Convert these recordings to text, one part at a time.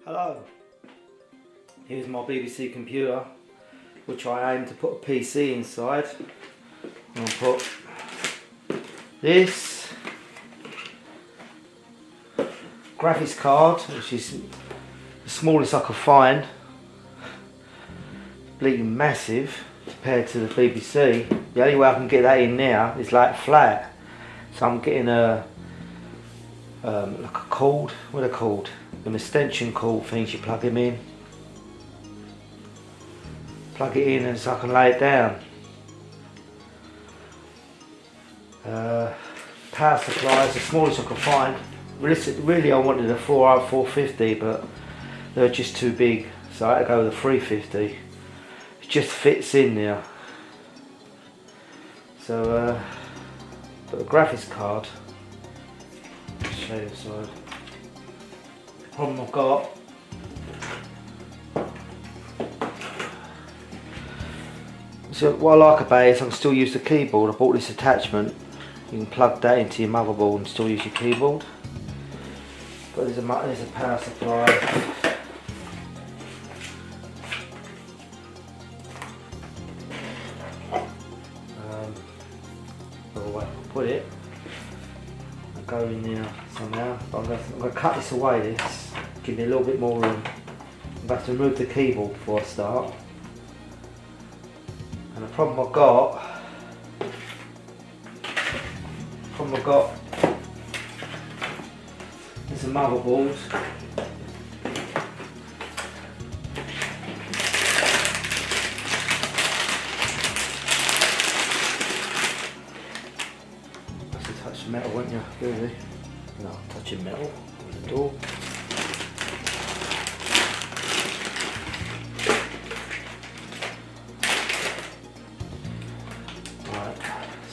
Hello, here's my BBC computer which I aim to put a PC inside. I'm going to put this graphics card, which is the smallest I could find, bleeding massive compared to the BBC. The only way I can get that in now is like flat, so I'm getting a like a cord, what are they called? An extension cord things, you plug them in. Plug it in and so I can lay it down. Power supply is the smallest I could find. Really I wanted a 450, but they're just too big, so I had to go with a 350. It just fits in there. So but the graphics card, I'll show you the side. The problem I've got, so what I like about it is I can still use the keyboard. I bought this attachment, you can plug that into your motherboard and still use your keyboard. But there's a power supply. The way I put it, I'll go in there somehow. But I'm going to cut this away, this, give me a little bit more room. I'm going to have to remove the keyboard before I start. And the problem I've got is a motherboard. Have to touch the metal, won't you? Really? No, touching metal with the door. Right,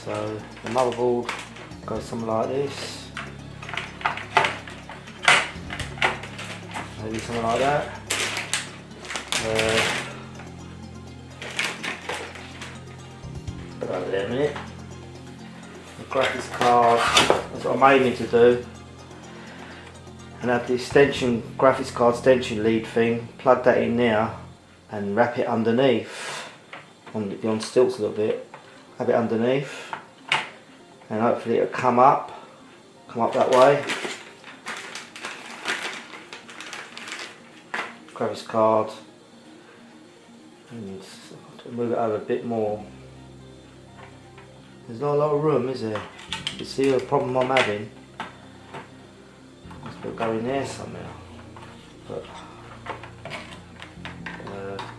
so the motherboard goes something like this. Maybe something like that. Put that there a minute. The graphics card, that's what I'm aiming to do. And have the extension, graphics card extension lead thing, plug that in there and wrap it underneath. On stilts a little bit. Have it underneath. And hopefully it'll come up that way. Graphics card, and move it over a bit more. There's not a lot of room, is there? You see the problem I'm having? Let's put it go in there somehow. But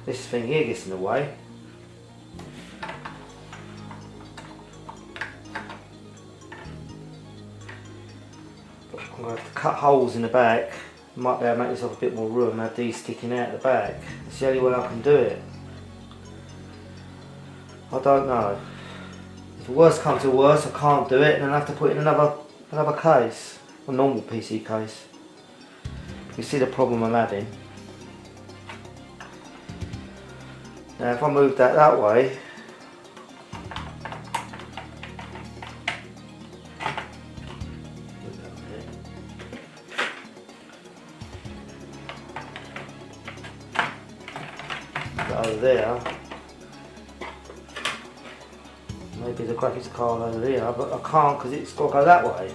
this thing here gets in the way. I'm going to have to cut holes in the back. Might be able to make myself a bit more room, have these sticking out the back. It's the only way I can do it. I don't know. If the worst comes to worst, I can't do it, and then I have to put it in another case, a normal PC case. You see the problem I'm having. Now if I move that way, over there, maybe the graphics card over there, but I can't because it's got to go that way.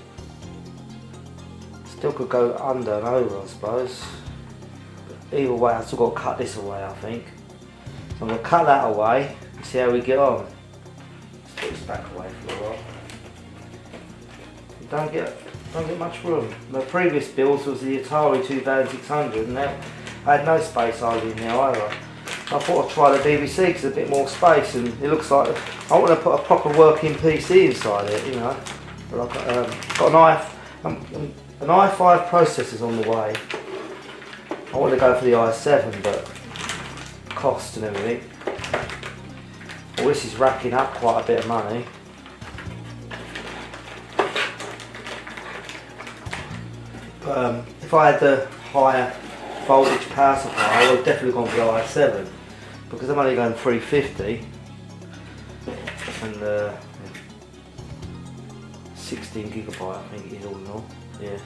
Still could go under and over, I suppose. But either way, I've still got to cut this away, I think. So I'm going to cut that away and see how we get on. Let's put this back away for a while. You don't get much room. My previous builds was the Atari 2600, and that I had no space hardly in there either. I thought I'd try the BBC because there's a bit more space, and it looks like I want to put a proper working PC inside it, you know. But I've got an i5 processor's on the way. I want to go for the i7, but cost and everything. Well, this is racking up quite a bit of money. But if I had the higher voltage power supply, I would have definitely gone for the i7, because I'm only going 350 and 16 gigabyte I think it is all in all. Yeah.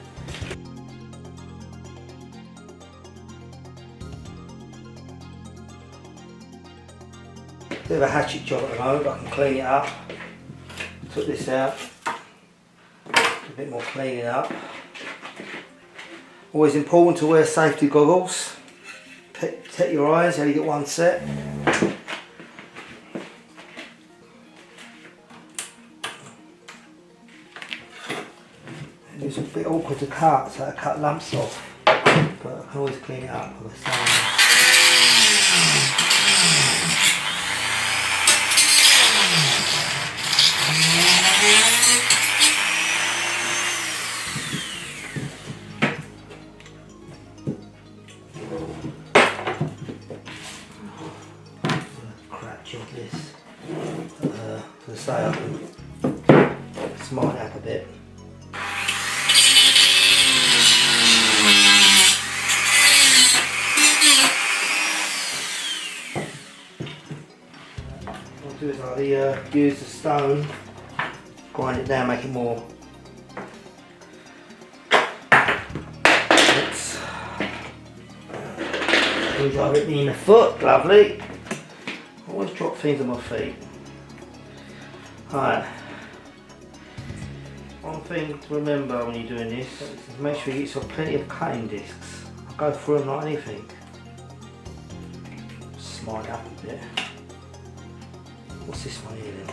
Bit of a hatchet job at the moment, but I can clean it up. Took this out. A bit more cleaning up. Always important to wear safety goggles. Protect your eyes, you only get one set. It's a bit awkward to cut, so I cut lumps off, but I can always clean it up with a sander. Crap job this. To say I can smart it up a bit. Do is I use the stone, grind it down, make it more. Things I hit me in the foot, lovely. I always drop things on my feet. Alright. One thing to remember when you're doing this is make sure you get yourself plenty of cutting discs. I'll go through them like anything. Smart it up a bit. What's this one here then?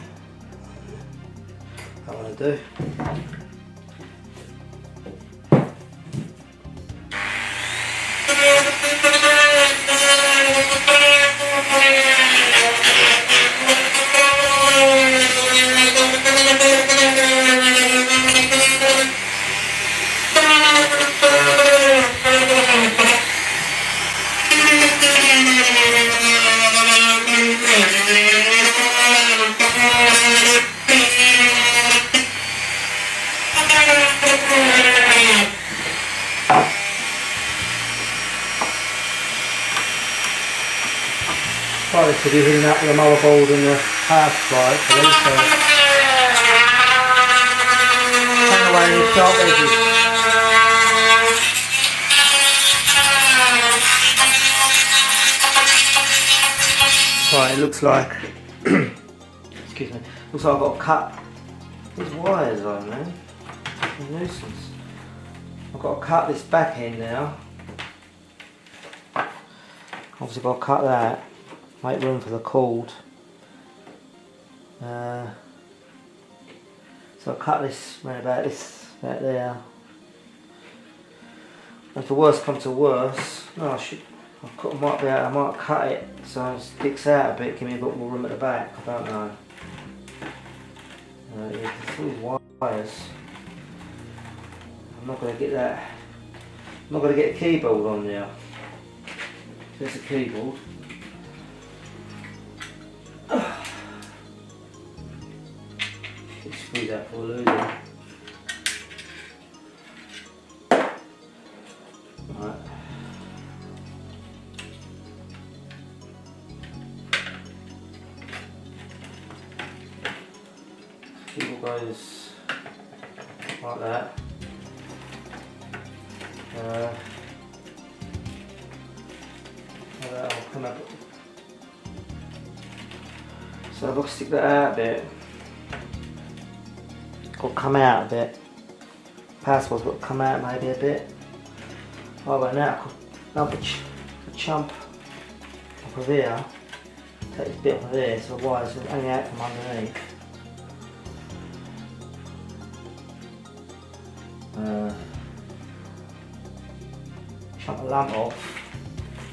That one to do. This will be hitting up with the motherboard and the power supply, so hang away any sharp edges. Right, it looks like, excuse me, looks like I've got to cut these wires on, man. It's a nuisance. I've got to cut this back end now. Obviously got to cut that. Make room for the cord. So I'll cut this around about this, about there. And if the worst comes to worst, no, I might cut it so it sticks out a bit, give me a bit more room at the back. I don't know. Yeah, it's all these wires. I'm not going to get that. I'm not going to get a keyboard on there. There's a keyboard. Squeeze that for a loser. Right. Keyboard goes like that. That'll come up. So I've got to stick that out a bit. Got to come out a bit. Password's got to come out maybe a bit. Oh, but now I could lump a chump off of here. Take this bit off of there so the wires will hang out from underneath. Chump the lump off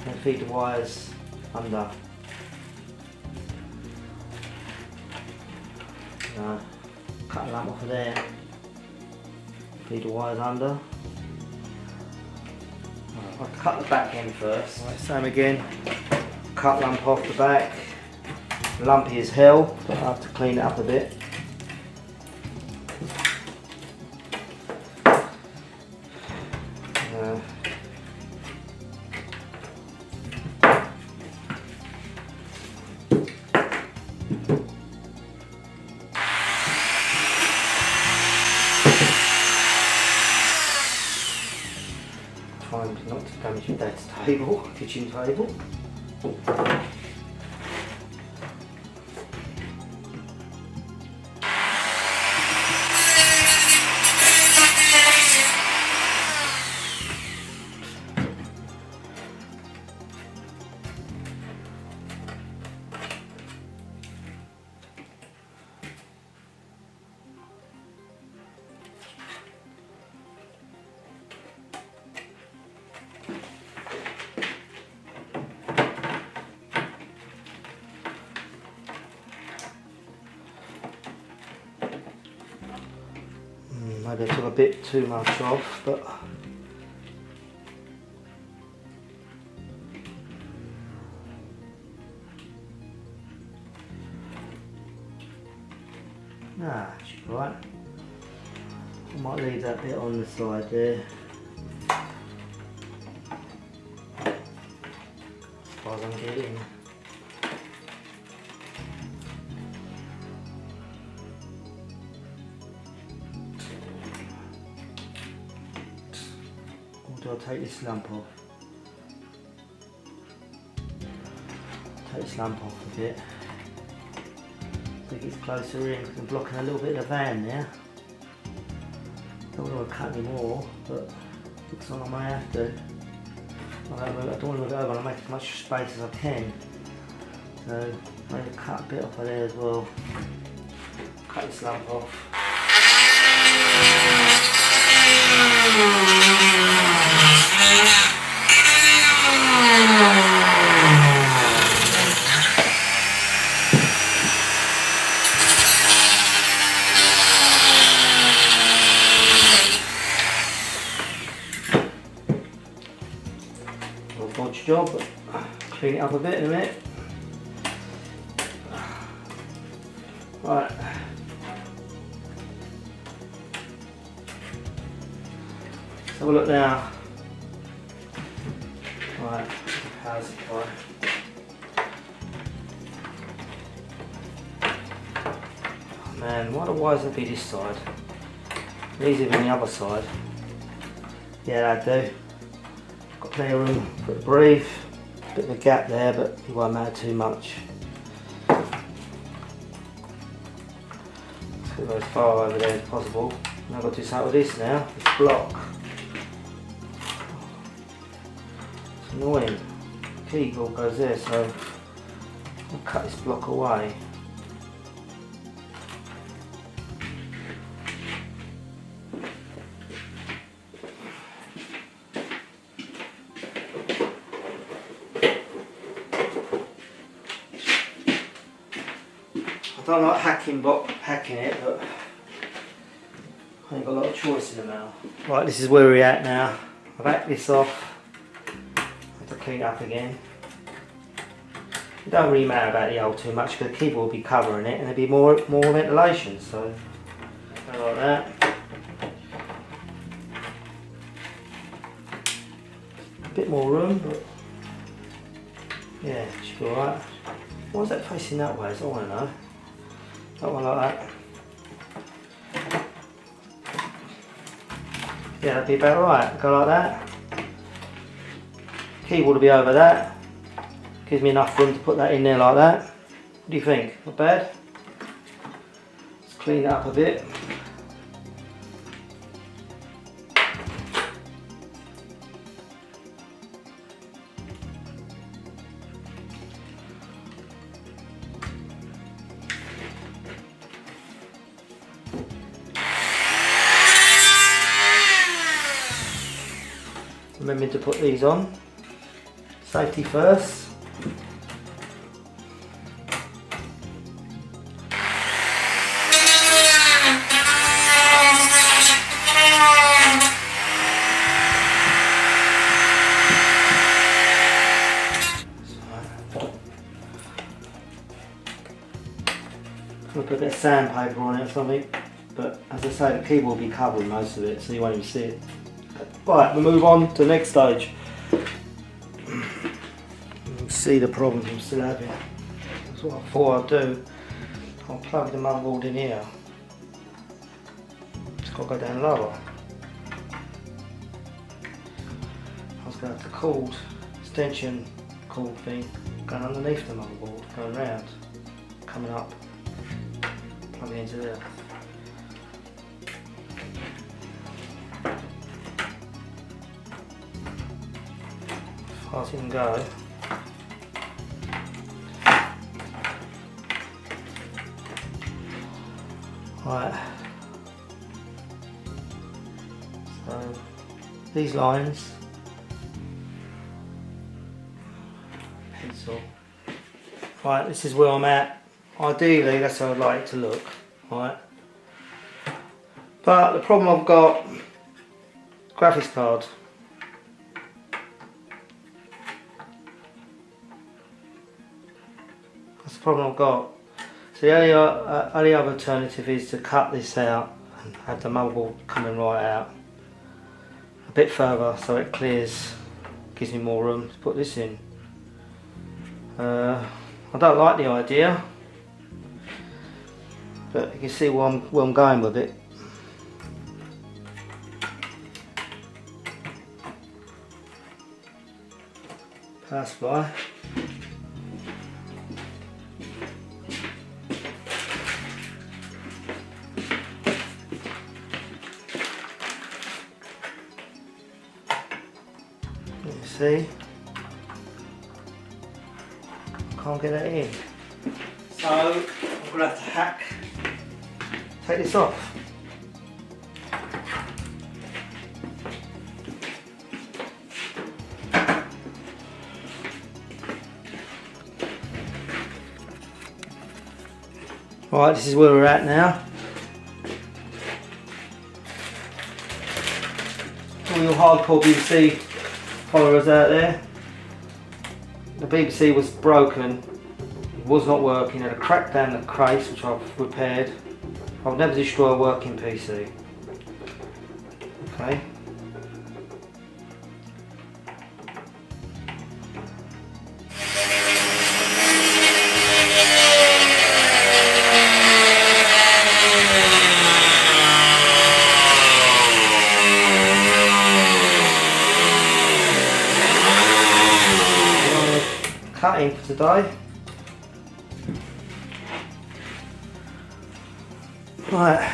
and feed the wires under. Cut a lump off of there, feed the wires under. I'll cut the back end first. Right, same again, cut lump off the back. Lumpy as hell, but I have to clean it up a bit. Trying not to damage your dad's table, kitchen table. Maybe I took a bit too much off, but nah, should be right. I might leave that bit on the side there. As far as I'm getting. Or do I take this lump off? Take this lump off a bit. So it gets closer in, because I'm blocking a little bit of the van there. Don't want to cut any more, but looks like I may have to. I don't want to move it over, I want to make as much space as I can. So maybe cut a bit off of there as well. Cut this lump off. Bodge job, but clean it up a bit in a minute. Right. Let's have a look now. Right, how's it going? Oh man, why does it be this side? Easier than the other side. Yeah, I do. Got plenty of room for it to breathe. Bit of a gap there, but it won't matter too much. Let's go as far over there as possible. Now I've got to do something with this now, this block. It's annoying. The keyboard goes there, so I'll cut this block away. I don't like hacking it, but I ain't got a lot of choice in the matter. Right, this is where we're at now. I've hacked this off. I have to clean it up again. It don't really matter about the hole too much because the keyboard will be covering it and there'll be more ventilation, so go like that. A bit more room, but yeah, it should be alright. Why is that facing that way? I don't want to know. That one like that. Yeah, that'd be about right. Go like that. Keyboard will be over that. Gives me enough room to put that in there like that. What do you think? Not bad? Let's clean it up a bit. Remember to put these on. Safety first. I'm going to put a bit of sandpaper on it or something, but as I say, the keyboard will be covering most of it, so you won't even see it. Right, we'll move on to the next stage. You can see the problems I'm still having. That's what I thought I'd do. I'll plug the motherboard in here. It's got to go down lower. I was going to have the cord, extension cord thing, going underneath the motherboard, going round, coming up, plug it into there. As far as you can go. Right. So these lines, pencil. Right, this is where I'm at. Ideally, that's how I'd like it to look. Right. But the problem I've got, graphics card. That's the problem I've got. So the only other alternative is to cut this out and have the motherboard coming right out a bit further so it clears, gives me more room to put this in. I don't like the idea, but you can see where I'm going with it. Power supply. See, can't get that in, so I'm going to have to take this off. Right, this is where we're at now. All your hardcore BBC followers out there, the BBC was broken, it was not working, it had a crack down the case which I've repaired. I'll never destroy a working PC. Okay. Cutting for today. Right.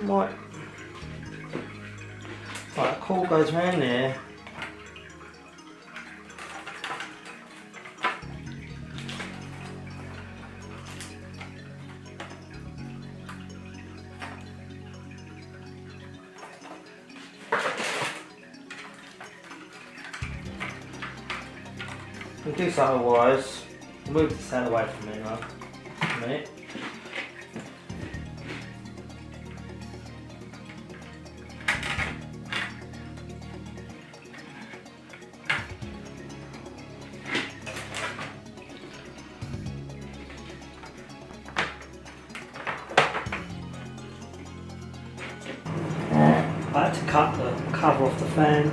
Right. Right, the cord goes around there. We'll do so otherwise. Move this out of the way from me now. A minute. I had to cut the cover off the fan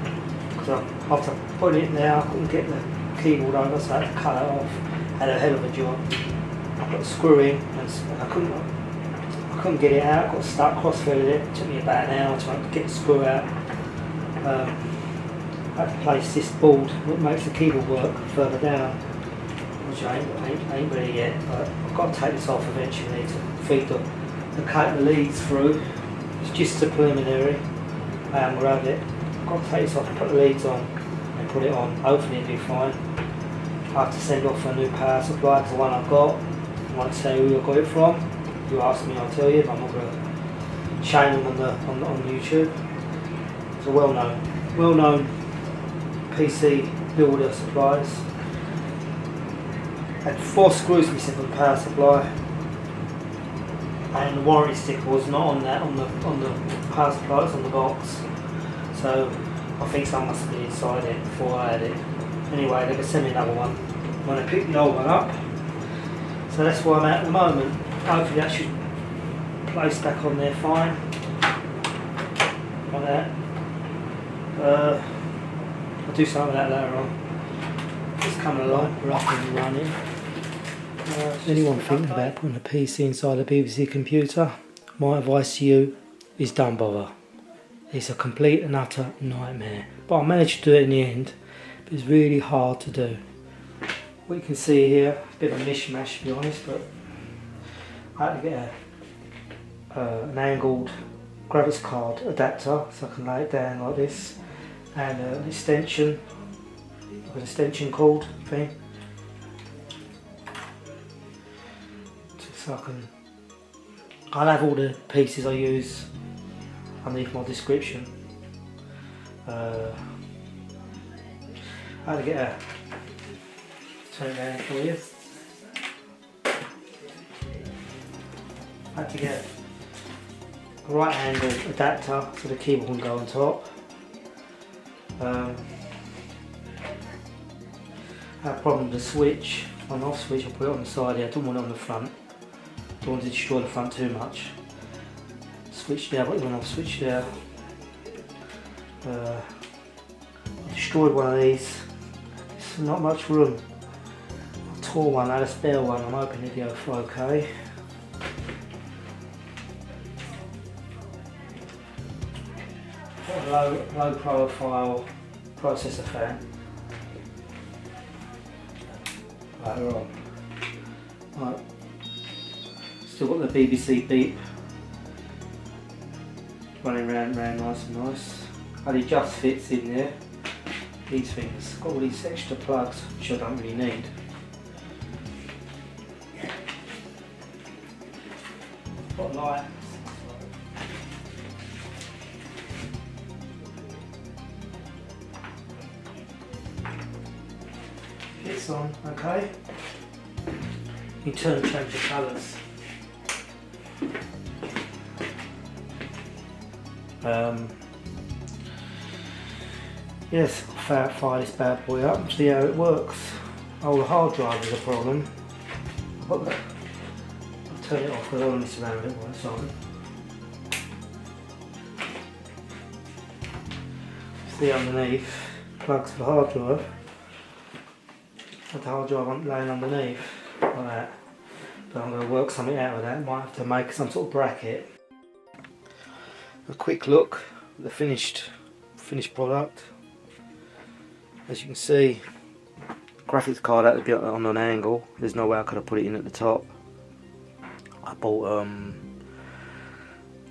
because after putting it there I couldn't get the keyboard over, so I had to cut it off. Had a hell of a job. I got the screw in and I couldn't get it out. Got stuck, cross-threaded it. It took me about an hour to get the screw out. I had to place this board that makes the keyboard work further down, which I ain't ready yet. But I've got to take this off eventually to feed the leads through. It's just a preliminary. I am grab it. I've got to take this off and put the leads on and put it on. Hopefully it'll be fine. I have to send off a new power supply because the one I've got. I won't say who I got it from. If you ask me, I'll tell you, but I'm not going to shame them on YouTube. It's a well-known PC builder supplies. I had 4 screws missing from the power supply, and the warranty sticker was not on that on the power supply. It's on the box. So I think someone must have been inside it before I had it. Anyway, they're going to send me another one. When I pick the old one up, So that's where I'm at the moment. Hopefully that should place back on there fine. Like that. I'll do some of that later on. It's coming along, we're up and running. Anyone thinking about putting a PC inside a BBC computer, my advice to you is don't bother. It's a complete and utter nightmare. But I managed to do it in the end, but it's really hard to do. What you can see here, a bit of a mishmash to be honest, but I had to get an angled graphics card adapter so I can lay it down like this, and an extension, like an extension cord thing, so I'll have all the pieces I use underneath my description. I had to get a, turn it down for you. I had to get a right angle adapter so the keyboard can go on top. I had a problem with the switch, on off switch. I put it on the side here, I didn't want it on the front. Don't want to destroy the front too much. Switch there, but on off switch there. I destroyed one of these. It's not much room. I tore one, I had a spare one. I'm hoping it'll go okay. Got a low profile processor fan. Later on. Right. Still got the BBC beep running round nice and nice. And it just fits in there. These things. Got all these extra plugs which I don't really need. Got a light. Fits on, okay. You turn and change the colours. Yes, I'll fire this bad boy up and see how it works. Oh, the hard drive is a problem. I'll turn it off because I don't want to mess around with it while it's on. See underneath, plugs for the hard drive. Have the hard drive laying underneath, like that. But I'm going to work something out of that. Might have to make some sort of bracket. A quick look at the finished product. As you can see, graphics card had to be on an angle. There's no way I could have put it in at the top. I bought a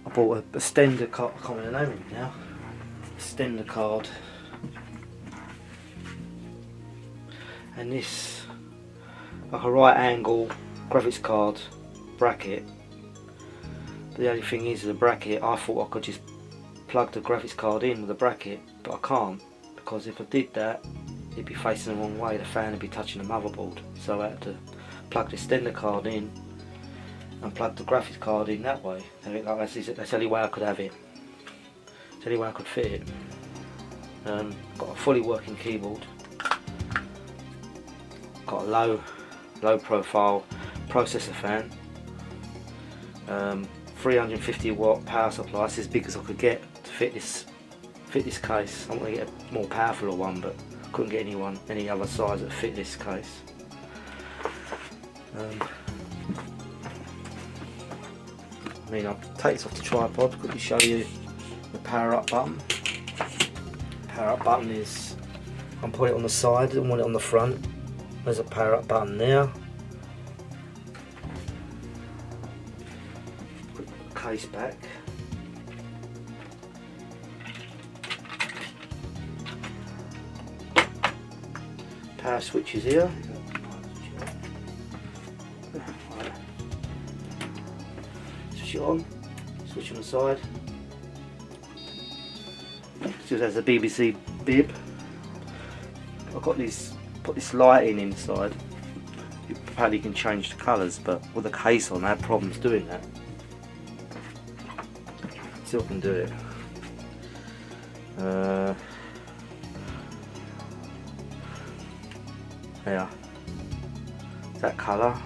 extender card. I can't remember the name of it now. Extender card. And this, like a right angle graphics card bracket. But the only thing is, the bracket, I thought I could just plug the graphics card in with the bracket, but I can't, because if I did that, it'd be facing the wrong way. The fan would be touching the motherboard. So I had to plug the extender card in and plug the graphics card in that way. That's the only way I could have it. It's the only way I could fit it. Got a fully working keyboard. Got a low profile processor fan. 350 watt power supply. It's as big as I could get to fit this case. I want to get a more powerful one, but couldn't get any other size that fit this case. I mean, I'll take this off the tripod, quickly show you the power up button. Power up button is, I'm putting it on the side, I don't want it on the front. There's a power up button there. Put the case back. Power switches here. Switch it on. Switch on the side. Just has a BBC bib. I've got this. Put this lighting inside. Apparently you can change the colours, but with the case on I had problems doing that. Still can do it. Yeah. That colour.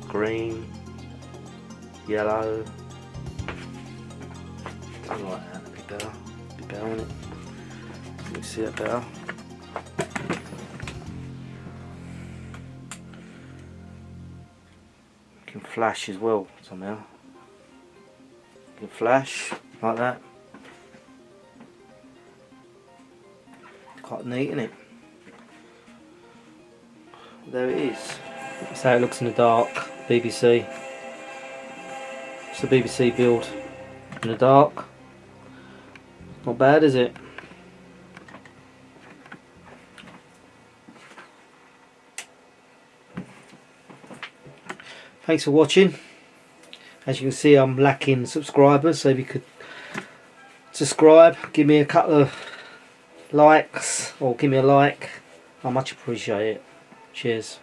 green, yellow. I like that, a bit better. A bit better, isn't it? Let me see it better. You can flash as well somehow. You can flash like that. Quite neat, isn't it? There it is. That's how it looks in the dark. BBC. It's the BBC build in the dark. Not bad, is it? Thanks for watching. As you can see, I'm lacking subscribers, so if you could subscribe, give me a couple of likes, or give me a like, I much appreciate it. Cheers.